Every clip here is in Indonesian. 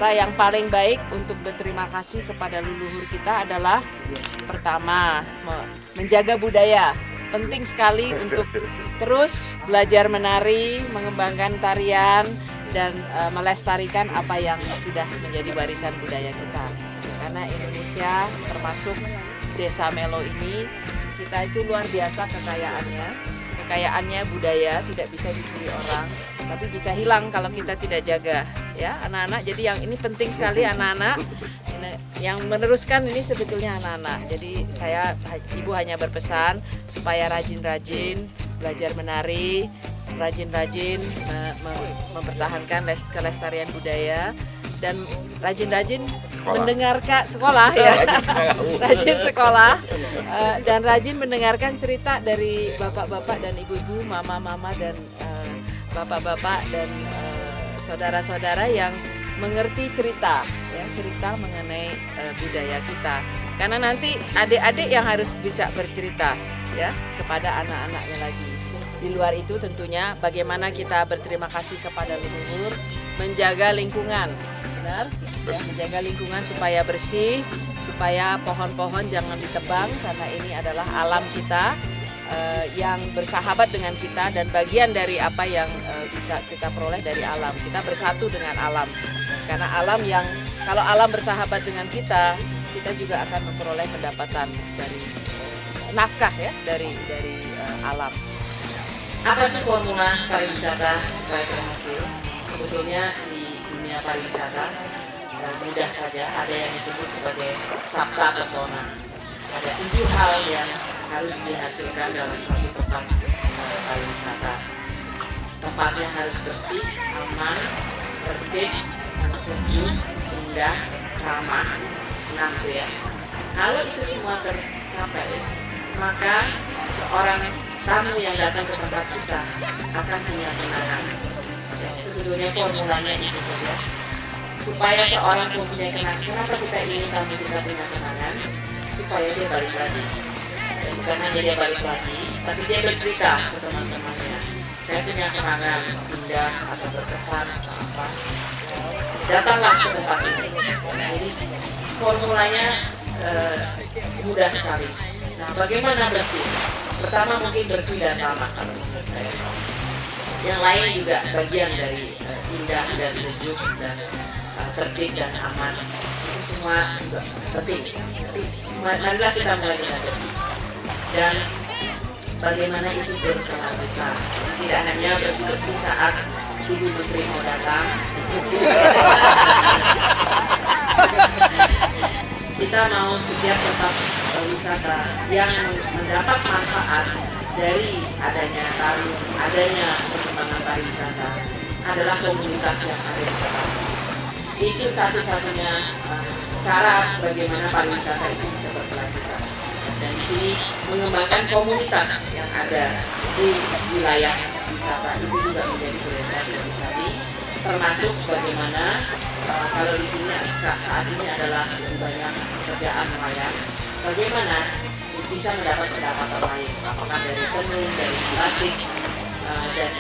Cara yang paling baik untuk berterima kasih kepada leluhur kita adalah pertama, menjaga budaya. Penting sekali untuk terus belajar menari, mengembangkan tarian, dan melestarikan apa yang sudah menjadi warisan budaya kita. Karena Indonesia termasuk Desa Melo ini, kita itu luar biasa kekayaannya. Kekayaannya budaya tidak bisa dicuri orang, tapi bisa hilang kalau kita tidak jaga, ya anak-anak. Jadi yang ini penting sekali anak-anak. Yang meneruskan ini sebetulnya anak-anak. Jadi ibu hanya berpesan supaya rajin-rajin belajar menari, rajin-rajin mempertahankan kelestarian budaya, dan rajin-rajin mendengarkan sekolah ya, rajin sekolah dan rajin mendengarkan cerita dari bapak-bapak dan ibu-ibu, mama-mama dan bapak-bapak dan saudara-saudara yang mengerti cerita, ya, cerita mengenai budaya kita. Karena nanti adik-adik yang harus bisa bercerita, ya, kepada anak-anaknya lagi. Di luar itu tentunya bagaimana kita berterima kasih kepada leluhur, menjaga lingkungan. Benar, ya, menjaga lingkungan supaya bersih, supaya pohon-pohon jangan ditebang karena ini adalah alam kita yang bersahabat dengan kita, dan bagian dari apa yang bisa kita peroleh dari alam. Kita bersatu dengan alam, karena alam yang kalau alam bersahabat dengan kita juga akan memperoleh pendapatan dari nafkah, ya, dari alam. Apa sih formula pariwisata supaya berhasil? Sebetulnya di dunia pariwisata mudah saja, ada yang disebut sebagai sabta pesona. Ada 7 hal yang harus dihasilkan dalam suatu tempat pariwisata. Tempatnya harus bersih, aman, tertib, sejuk, indah, ramah. Nah, ya. Kalau itu semua tercapai, maka seorang tamu yang datang ke tempat kita akan punya kenangan. Sebetulnya formulanya itu saja. Supaya seorang mempunyai kenangan, kenapa kita ingin tamu kita punya kenangan? Supaya dia balik lagi. Dan bukan hanya dia balik lagi, tapi dia bercerita ke teman-temannya. Saya punya kenangan indah atau berkesan atau apa. Datanglah ke tempat ini. Jadi formulanya mudah sekali. Nah, bagaimana bersih? Pertama mungkin bersih dan ramah kalau menurut saya. Yang lain juga bagian dari indah dan sejuk dan tertib dan aman. Itu semua juga penting. Tapi marilah kita mulai dengan bersih. Dan bagaimana itu berkelanjutan. Tidak hanya bersih-bersih saat Ibu Menteri mau datang. Kita mau setiap tempat wisata yang mendapat manfaat dari adanya tarung, adanya perkembangan pariwisata adalah komunitas yang ada di tempat. Itu satu-satunya cara bagaimana pariwisata itu bisa berkelanjutan. Dan di sini mengembangkan komunitas yang ada di wilayah wisata itu juga menjadi prioritas bagi kami, termasuk bagaimana kalau di sini saat ini adalah lebih banyak pekerjaan nelayan, bagaimana bisa mendapat pendapatan lain, apakah dari tenun, dari batik, dan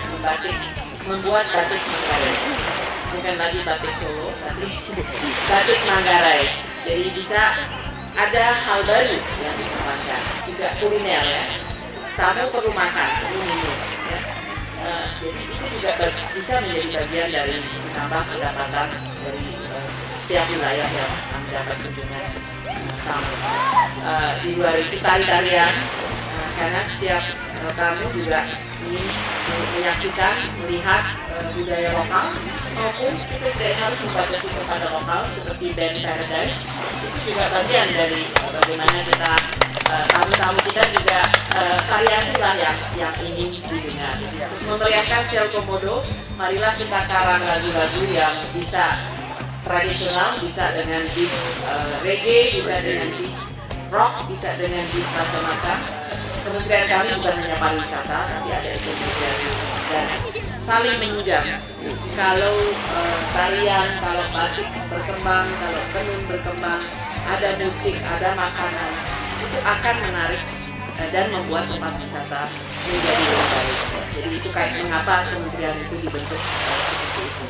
membuat batik Manggarai, bukan lagi batik Solo, tapi batik Manggarai. Jadi bisa ada hal baru yang dikembangkan, juga kuliner, ya. Tamu perlu makan, perlu minum, ya. Jadi itu juga bisa menjadi bagian dari menambah pendapatan dari setiap wilayah yang mendapat kunjungan tamu. Di luar itu tari-tarian, karena setiap tamu juga ingin menyaksikan, melihat budaya lokal, maupun kita tidak harus membatasi kepada lokal seperti band Paradise. Itu juga bagian dari bagaimana kita tamu-tamu kita juga variasi lah yang ingin didengar. Memeriahkan Sel Komodo, marilah kita karang lagu-lagu yang bisa tradisional, bisa dengan beat reggae, bisa dengan beat rock, bisa dengan beat macam-macam. Kementerian kami bukan hanya pariwisata, tapi ada kementerian dan saling menunjang. Kalau tarian, kalau batik berkembang, kalau tenun berkembang, ada musik, ada makanan, itu akan menarik dan membuat tempat wisata menjadi lebih baik. Jadi itu kayak mengapa kementerian itu dibentuk seperti itu.